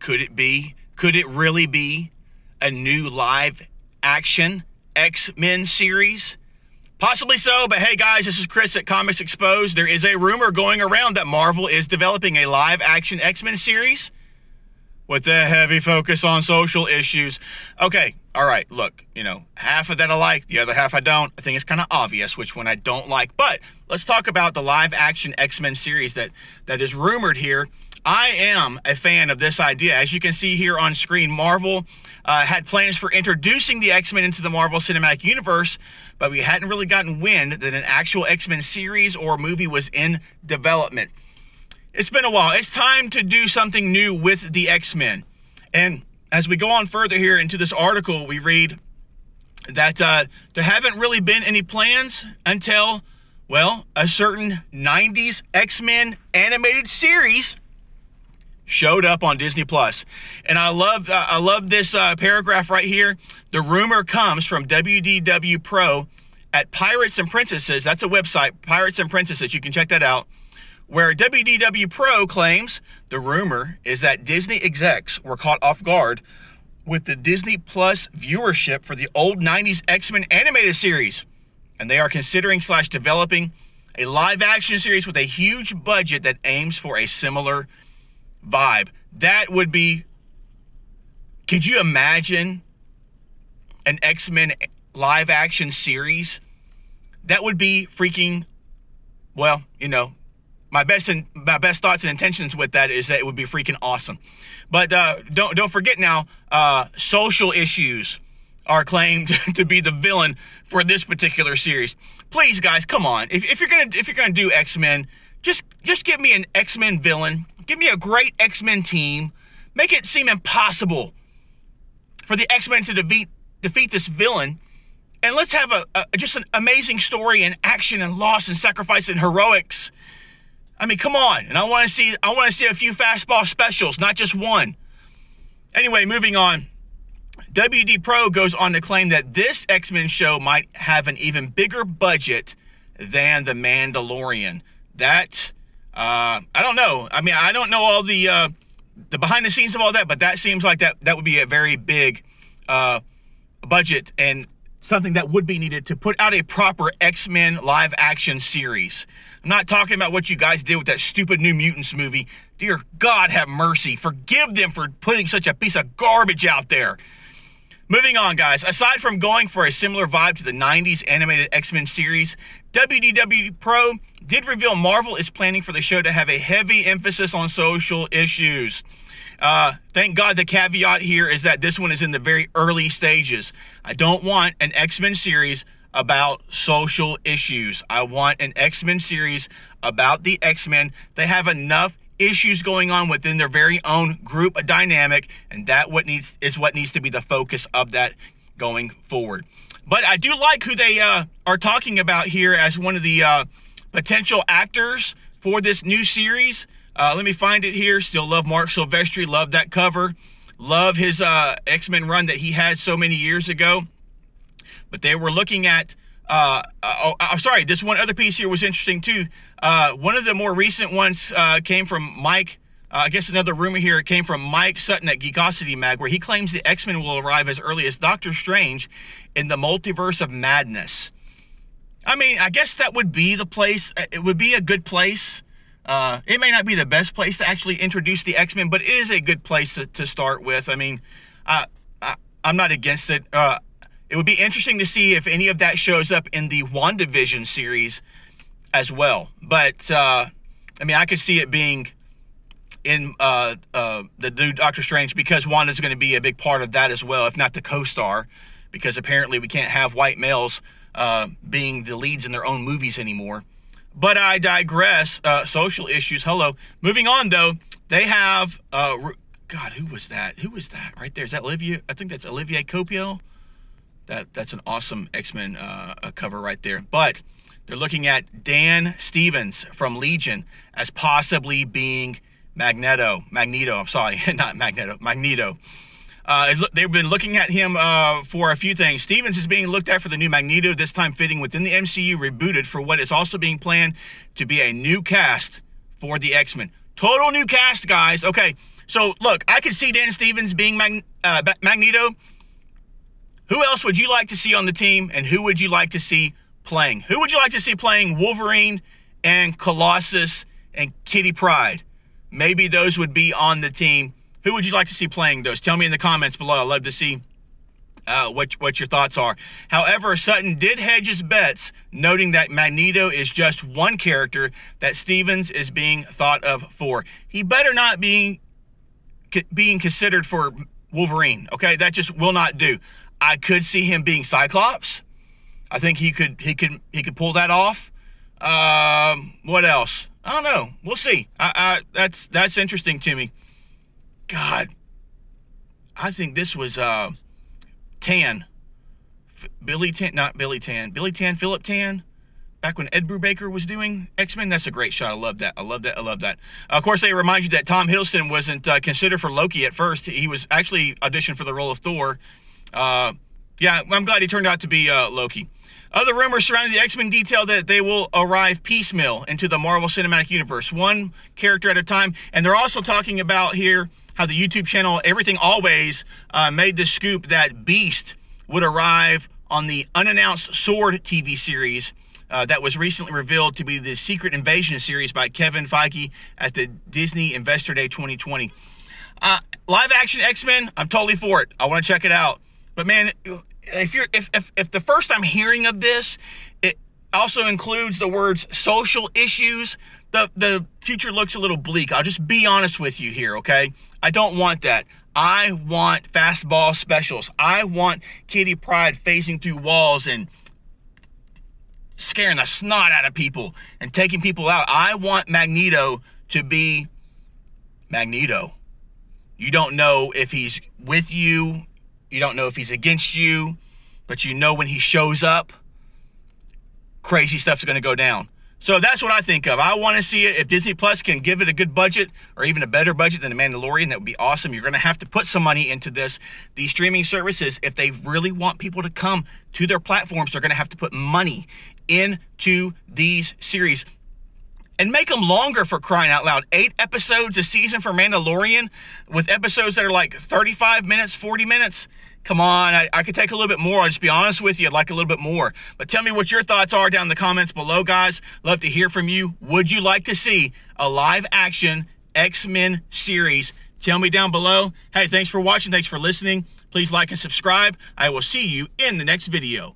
Could it be? Could it really be a new live action X-Men series? Possibly so, but hey guys, this is Chris at Comics Exposed. There is a rumor going around that Marvel is developing a live action X-Men series with a heavy focus on social issues. Okay, all right, look, half of that I like, the other half I don't. I think it's kind of obvious which one I don't like, but let's talk about the live action X-Men series that is rumored here. I am a fan of this idea. As you can see here on screen, Marvel had plans for introducing the X-Men into the Marvel Cinematic Universe, but we hadn't really gotten wind that an actual X-Men series or movie was in development. It's been a while. It's time to do something new with the X-Men. And as we go on further here into this article, we read that there haven't really been any plans until, well, a certain 90s X-Men animated series showed up on Disney Plus. And I love this paragraph right here. The rumor comes from WDW Pro at Pirates and Princesses. That's a website, Pirates and Princesses. You can check that out. Where WDW Pro claims the rumor is that Disney execs were caught off guard with the Disney Plus viewership for the old 90s X-Men animated series. And they are considering / developing a live action series with a huge budget that aims for a similar vibe. That would be, could you imagine an X-Men live action series? That would be freaking, well, my best thoughts and intentions with that is that it would be freaking awesome. But don't forget now, social issues are claimed to be the villain for this particular series. Please, guys, come on. If you're gonna do X-Men, just give me an X-Men villain. Give me a great X-Men team. Make it seem impossible for the X-Men to defeat this villain. And let's have just an amazing story and action and loss and sacrifice and heroics. I mean, come on. And I want to see a few fastball specials, not just one. Anyway, moving on. WD Pro goes on to claim that this X-Men show might have an even bigger budget than The Mandalorian. That, I don't know. I mean, I don't know all the behind the scenes of all that, but that seems like that would be a very big budget and something that would be needed to put out a proper X-Men live action series. I'm not talking about what you guys did with that stupid New Mutants movie. Dear God, have mercy. Forgive them for putting such a piece of garbage out there. Moving on, guys. Aside from going for a similar vibe to the 90s animated X-Men series, WDW Pro did reveal Marvel is planning for the show to have a heavy emphasis on social issues. Thank God the caveat here is that this one is in the very early stages. I don't want an X-Men series about social issues. I want an X-Men series about the X-Men. They have enough issues going on within their very own group dynamic, and that is what needs to be the focus of that going forward. But I do like who they are talking about here as one of the potential actors for this new series. Let me find it here. Still love Mark Silvestri. Love that cover. Love his X-Men run that he had so many years ago. But they were looking at, I'm sorry, this one other piece here was interesting too. One of the more recent ones came from Mike, I guess another rumor here came from Mike Sutton at Geekosity Mag, where he claims the X-Men will arrive as early as Doctor Strange in the Multiverse of Madness. I mean, I guess that would be the place. It would be a good place. It may not be the best place to actually introduce the X-Men, but it is a good place to start with. I mean, I'm not against it. It would be interesting to see if any of that shows up in the WandaVision series as well. But, I mean, I could see it being in the new Doctor Strange because Wanda's going to be a big part of that as well, if not the co-star, because apparently we can't have white males being the leads in their own movies anymore. But I digress. Social issues. Hello. Moving on, though, they have, God, who was that? Who was that right there? Is that Olivia? I think that's Olivier Copiel. That's an awesome X-Men cover right there. But they're looking at Dan Stevens from Legion as possibly being Magneto, I'm sorry, not Magneto, Magneto. They've been looking at him for a few things. Stevens is being looked at for the new Magneto, this time fitting within the MCU, rebooted for what is also being planned to be a new cast for the X-Men. Total new cast, guys. Okay, So look, I could see Dan Stevens being Magneto. Who else would you like to see on the team, and who would you like to see playing? Who would you like to see playing Wolverine and Colossus and Kitty Pryde? Maybe those would be on the team. Who would you like to see playing those? Tell me in the comments below. I'd love to see what your thoughts are. However, Sutton did hedge his bets, noting that Magneto is just one character that Stevens is being thought of for. He better not be being considered for Wolverine, okay? That just will not do. I could see him being Cyclops. I think he could pull that off. What else? I don't know. We'll see. That's interesting to me. God, I think this was Tan. Philip Tan. Back when Ed Brubaker was doing X-Men. That's a great shot. I love that. I love that. Of course, they remind you that Tom Hiddleston wasn't considered for Loki at first. He was actually auditioned for the role of Thor. Yeah, I'm glad he turned out to be Loki. Other rumors surrounding the X-Men detail that they will arrive piecemeal into the Marvel Cinematic Universe, one character at a time. And they're also talking about here how the YouTube channel Everything Always made the scoop that Beast would arrive on the unannounced Sword TV series that was recently revealed to be the Secret Invasion series by Kevin Feige at the Disney Investor Day 2020. Live action X-Men, I'm totally for it. I want to check it out. But man, if the first I'm hearing of this, it also includes the words social issues, the future looks a little bleak. I'll just be honest with you here, okay? I don't want that. I want fastball specials. I want Kitty Pryde phasing through walls and scaring the snot out of people and taking people out. I want Magneto to be Magneto. You don't know if he's with you. You don't know if he's against you, but you know when he shows up, crazy stuff's going to go down. So that's what I think of. I want to see it. If Disney Plus can give it a good budget or even a better budget than The Mandalorian, that would be awesome. You're going to have to put some money into this. These streaming services, if they really want people to come to their platforms, they're going to have to put money into these series. And make them longer, for crying out loud. 8 episodes a season for Mandalorian with episodes that are like 35 minutes, 40 minutes. Come on, I could take a little bit more. I'll just be honest with you. I'd like a little bit more. But tell me what your thoughts are down in the comments below, guys. Love to hear from you. Would you like to see a live-action X-Men series? Tell me down below. Hey, thanks for watching. Thanks for listening. Please like and subscribe. I will see you in the next video.